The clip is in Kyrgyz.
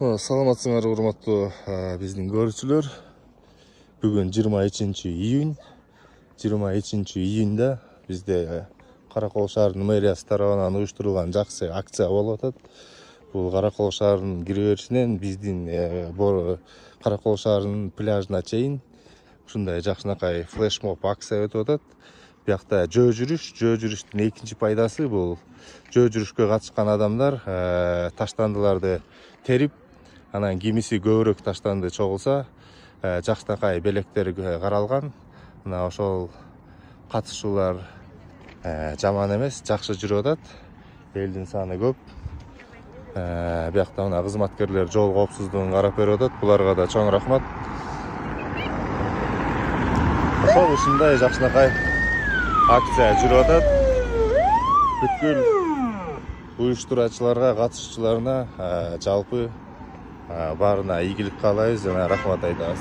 Саламатсыңар, урматтуу биздин көрүүчүлөр. Бүгүн 23-июнь. 23-июньда бизде Каракол шаарынын мэриясы тарабынан уюштурулган жакшы акция болуп атат. Бул Каракол шаарынын кире беришинен биздин Каракол шаарынын пляжына чейин ушундай жакшынакай флешмоб акция өтүп атат. Биякта жөө жүрүштүн экинчи пайдасы бул жөө жүрүшкө катышкан адамдар таштандыларды терип, анан кимиси көбүрөөк таштанды чогулса, жакшынакай белектер каралган. Мына ошол катышуулар жаман эмес, жакшы жүрүп атат. Элдин саны көп. Биякта мына кызматкерлер жол коопсуздугун карап берип атат. Буларга да чоң рахмат. Ошол ушундай жакшынакай акция жүрүп атат. Бүткүл уюштуруучуларга, катышуучуларына жалпы баарына ийгилик каалайбыз жана рахмат айтабыз.